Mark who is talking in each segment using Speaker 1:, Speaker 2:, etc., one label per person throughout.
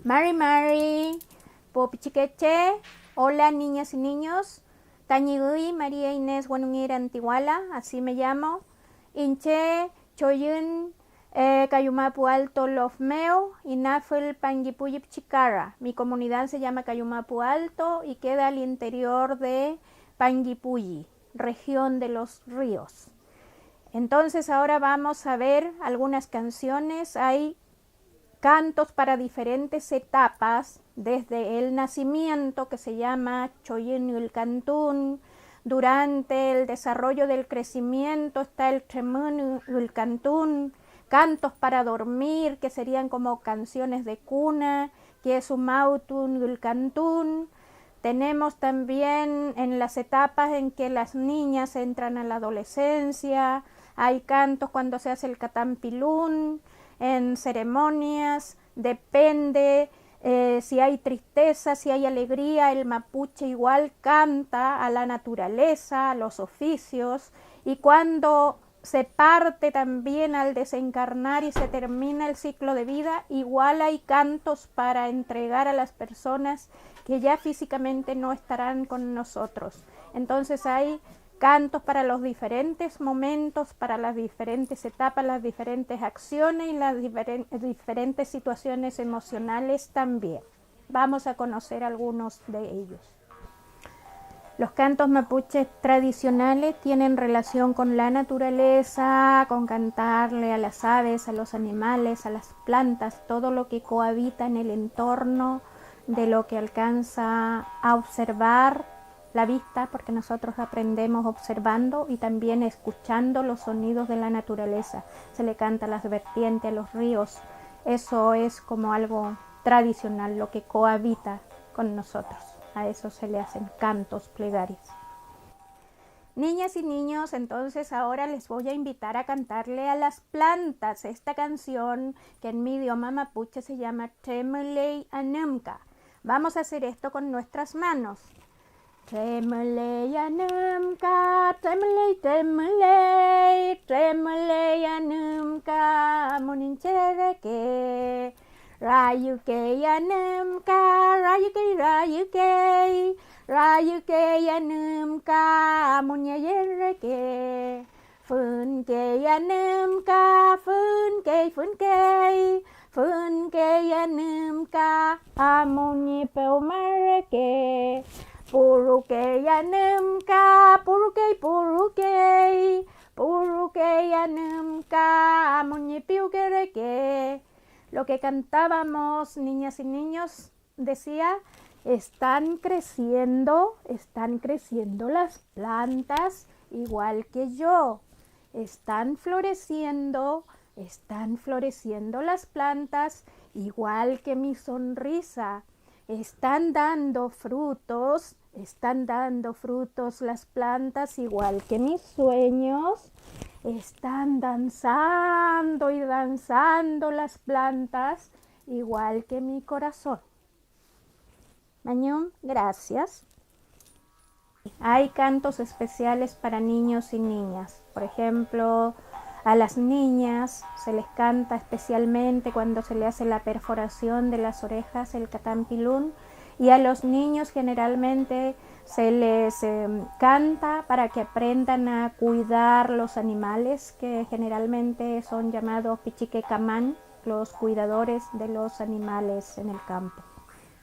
Speaker 1: Mari, Popichiqueche, hola niñas y niños, Tañigui, María Inés Guanunguira Antiguala, así me llamo, Inche, Choyun, Cayumapu Alto Lofmeo, Inafel Panguipuyip Chicara. Mi comunidad se llama Cayumapu Alto y queda al interior de Panguipulli, región de los ríos. Entonces ahora vamos a ver algunas canciones. Hay cantos para diferentes etapas, desde el nacimiento, que se llama Choyun Cantún. Durante el desarrollo del crecimiento está el Tremun Cantún. Cantos para dormir, que serían como canciones de cuna, que es Umautun Cantún. Tenemos también en las etapas en que las niñas entran a la adolescencia, hay cantos cuando se hace el Catampilún, en ceremonias, depende si hay tristeza, si hay alegría, el mapuche igual canta a la naturaleza, a los oficios, y cuando se parte también al desencarnar y se termina el ciclo de vida, igual hay cantos para entregar a las personas que ya físicamente no estarán con nosotros. Entonces hay cantos para los diferentes momentos, para las diferentes etapas, las diferentes acciones y las diferentes situaciones emocionales también. Vamos a conocer algunos de ellos. Los cantos mapuches tradicionales tienen relación con la naturaleza, con cantarle a las aves, a los animales, a las plantas, todo lo que cohabita en el entorno, de lo que alcanza a observar la vista, porque nosotros aprendemos observando y también escuchando los sonidos de la naturaleza. Se le canta a las vertientes, a los ríos. Eso es como algo tradicional, lo que cohabita con nosotros. A eso se le hacen cantos, plegarias. Niñas y niños, entonces ahora les voy a invitar a cantarle a las plantas esta canción que en mi idioma mapuche se llama Tremulei Anumka. Vamos a hacer esto con nuestras manos. Tremulei Anumka, Tremulei, Tremulei, Tremulei Anumka, Muninchereke. Rayuke Anumka, Rayuke, Rayuke, Rayuke Anumka, Munyayereke. Funke Anumka, Funke, Funke, Funke Anumka, Amunyi Pelmareke. Puruke Anumka, Puruke, Puruke, Puruke Anumka, Amunyi Piukereke. Lo que cantábamos, niñas y niños, decía, están creciendo las plantas igual que yo. Están floreciendo las plantas igual que mi sonrisa. Están dando frutos las plantas igual que mis sueños. Están danzando y danzando las plantas igual que mi corazón. Mañón, gracias. Hay cantos especiales para niños y niñas. Por ejemplo, a las niñas se les canta especialmente cuando se le hace la perforación de las orejas, el catampilún, y a los niños generalmente se les canta para que aprendan a cuidar los animales, que generalmente son llamados pichiquecamán, los cuidadores de los animales en el campo.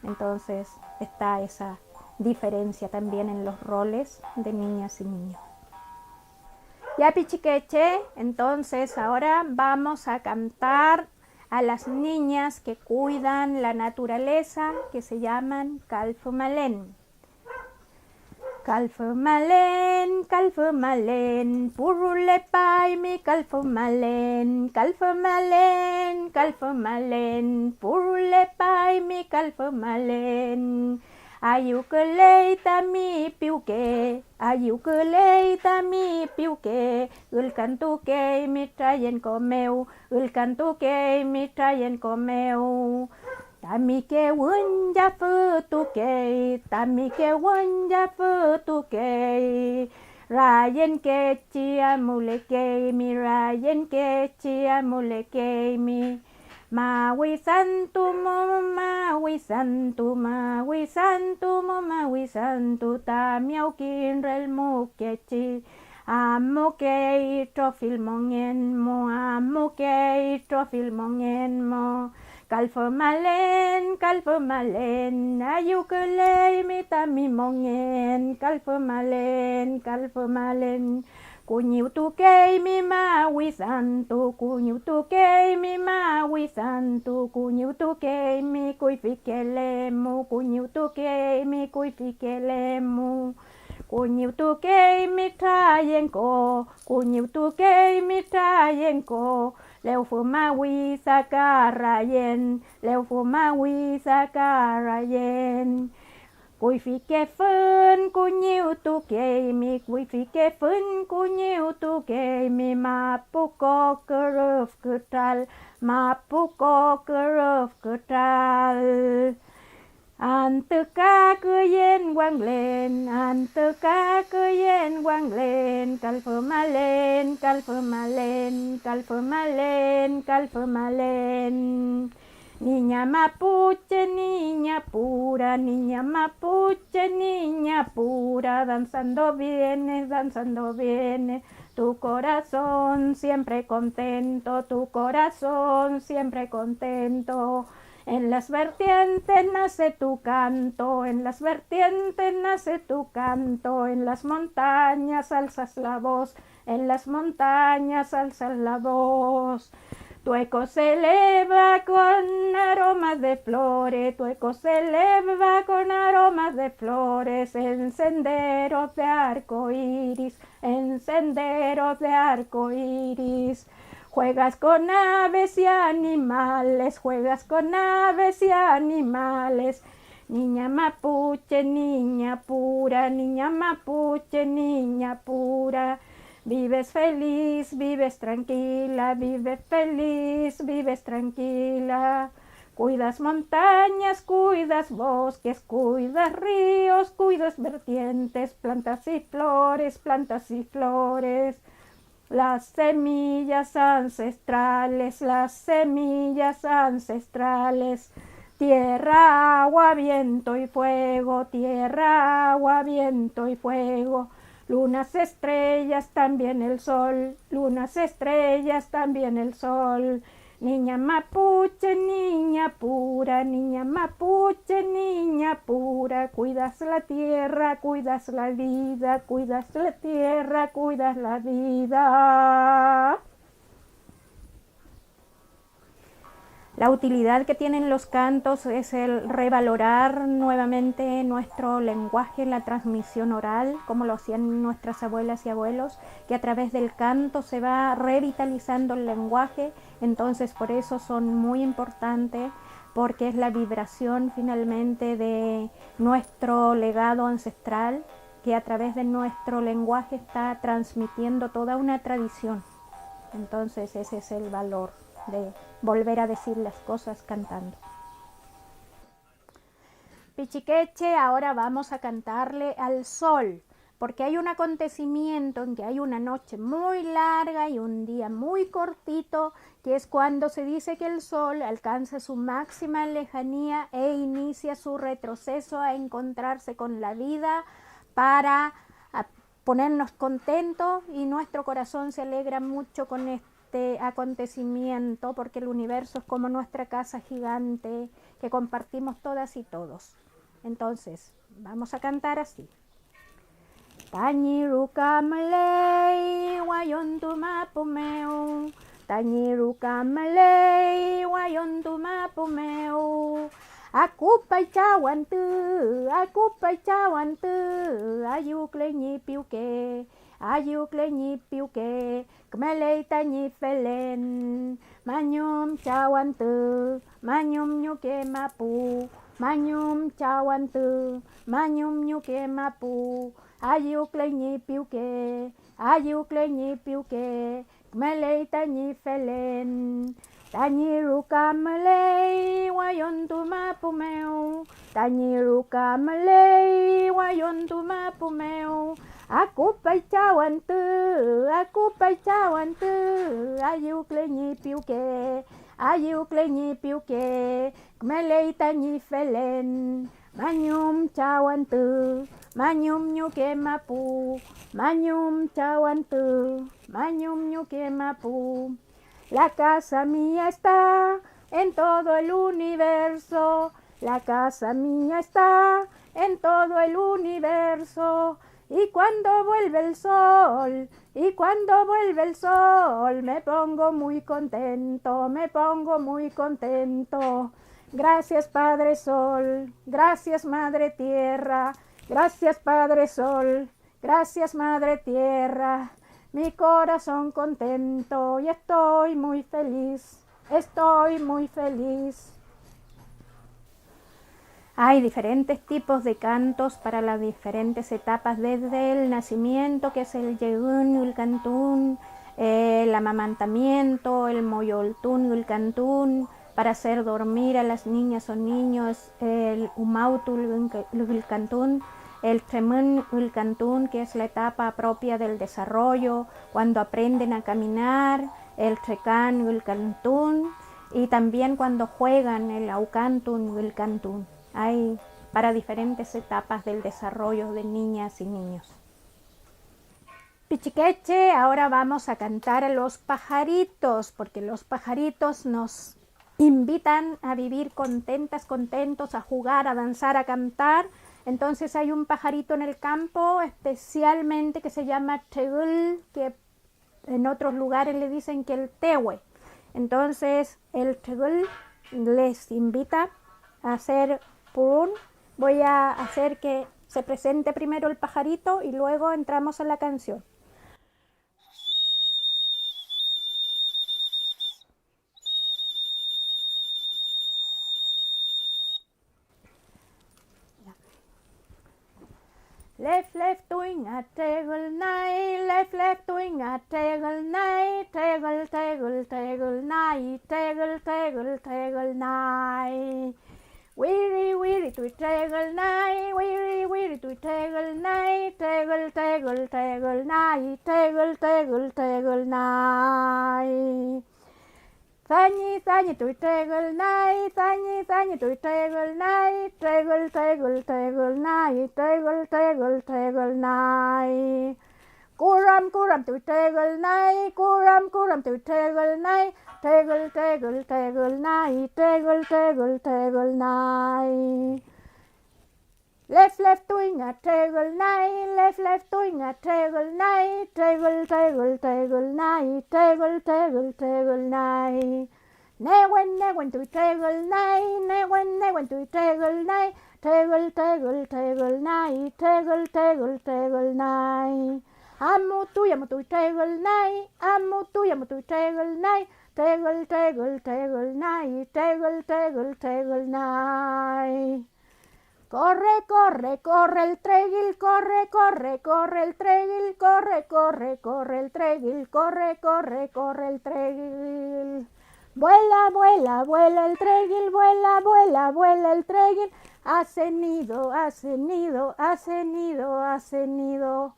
Speaker 1: Entonces está esa diferencia también en los roles de niñas y niños. Ya pichiqueche, entonces ahora vamos a cantar a las niñas que cuidan la naturaleza, que se llaman Calfumalen. Calfumalen, Calfumalen, Purulepai mi Calfumalen, Calfumalen, Calfumalen, Purulepai mi Calfumalen. Ayukelei mi piuke, ayukelei mi piuke, ulcantuke mi trayen comeu, ulcantuke mi trayen comeu. Tamike wunja futuke, tamike wunja futuke. Rayen ke chia muleke mi, rayen ke chia muleke mi. Maui santu mo maui santu maui santu mo maui santu ta miau kin rel mo kechi amo ke trofil mongen mo kalfo malen ayukele mita mi mongen kalfo malen kunyiu tu kei mi maui santu kunyiu tu kei mi maui santu kunyiu tu kei mi kuifikelemu kunyiu tu kei mi kuifikelemu kunyiu tu kei mi trayenko kunyiu tu kei mi trayenko leu fu maui sakarayen leu fu maui sakarayen kuifike fun kunyiu tu kei mi kuifike fun kunyiu tu kei mi mapuko keruf ketral Anteka keyen wanglen kalfo malen Niña mapuche, niña pura, danzando vienes, tu corazón siempre contento, En las vertientes nace tu canto, en las montañas alzas la voz, Tu eco se eleva con aromas de flores, en senderos de arco iris, Juegas con aves y animales, Niña mapuche, niña pura, Vives feliz, vives tranquila, Cuidas montañas, cuidas bosques, cuidas ríos, cuidas vertientes, plantas y flores, Las semillas ancestrales, Tierra, agua, viento y fuego, Lunas, estrellas, también el sol, Niña mapuche, niña pura, Cuidas la tierra, cuidas la vida, La utilidad que tienen los cantos es el revalorar nuevamente nuestro lenguaje, la transmisión oral, como lo hacían nuestras abuelas y abuelos, que a través del canto se va revitalizando el lenguaje, entonces por eso son muy importantes, porque es la vibración finalmente de nuestro legado ancestral, que a través de nuestro lenguaje está transmitiendo toda una tradición. Entonces ese es el valor de volver a decir las cosas cantando. Pichiqueche, ahora vamos a cantarle al sol, porque hay un acontecimiento en que hay una noche muy larga y un día muy cortito, que es cuando se dice que el sol alcanza su máxima lejanía e inicia su retroceso a encontrarse con la vida para ponernos contentos, y nuestro corazón se alegra mucho con este acontecimiento, porque el universo es como nuestra casa gigante que compartimos todas y todos. Entonces, vamos a cantar así. Tañiruka malay wayon tumapumeu, Tañiruka malay wayon tumapumeu, Aku pai cawan tu, ayuk le nyi piuke, Kmelei tañi felen, Manyum cawan tu, manyum nyuke mapu, Manyum cawan tu, manyum nyuke mapu, Ayuk le nyi piuke, Kmelei tañi felen, Tañiruka malay wayon tumapumeu, Tañiruka malay wayon tumapumeu, Aku pai cawan tu, ayuk le nyi piuke, ayukleñi piuke, meleitañi felen, manyum chawantu, manyum nyuke mapu, manyum chawantu, manyum nyuke mapu. La casa mía está en todo el universo, la casa mía está en todo el universo. Y cuando vuelve el sol, y cuando vuelve el sol, me pongo muy contento, me pongo muy contento. Gracias Padre Sol, gracias Madre Tierra, gracias Padre Sol, gracias Madre Tierra. Mi corazón contento y estoy muy feliz, estoy muy feliz. Hay diferentes tipos de cantos para las diferentes etapas, desde el nacimiento, que es el yegún y el cantún, el amamantamiento, el moyoltún y el cantún, para hacer dormir a las niñas o niños, el umautul y el cantún, el tremún y el cantún, que es la etapa propia del desarrollo, cuando aprenden a caminar, el trecán y el cantún, y también cuando juegan, el aucantún y el cantún. Hay para diferentes etapas del desarrollo de niñas y niños. Pichiqueche, ahora vamos a cantar a los pajaritos, porque los pajaritos nos invitan a vivir contentas, contentos, a jugar, a danzar, a cantar. Entonces hay un pajarito en el campo especialmente que se llama tegul, que en otros lugares le dicen que el tehue. Entonces el tegul les invita a hacer purún. Voy a hacer que se presente primero el pajarito y luego entramos en la canción. Left doing a tegul night, left doing a tegul night, tegul night, tegul night. Weary to tegul night, weary to tegul night, tegul night, tegul night. Thanyi to tegul night, thanyi to tegul night, tegul night, tegul night. Kuram to tegul night, kuram to tegul night, tegul night, tegul night. Left doing a tegul night, left doing a tegul night, tegul night, tegul night. Newen to tegul night, newen to tegul night, tegul night, tegul night. Amutu tegul night, amutu tegul night, tegul night, tegul night. Corre, corre, corre el treguil, corre, corre, corre el treguil, corre, corre, corre el treguil, corre, corre, corre el treguil. Vuela, vuela, vuela el treguil, vuela, vuela, vuela el treguil, hace nido, hace nido, hace nido, hace nido.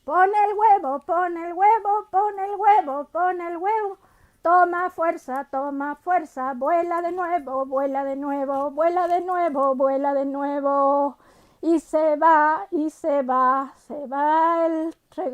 Speaker 1: Pon el huevo, pon el huevo, pon el huevo, pon el huevo. Toma fuerza, vuela de nuevo, vuela de nuevo, vuela de nuevo, vuela de nuevo. Y se va el tegul.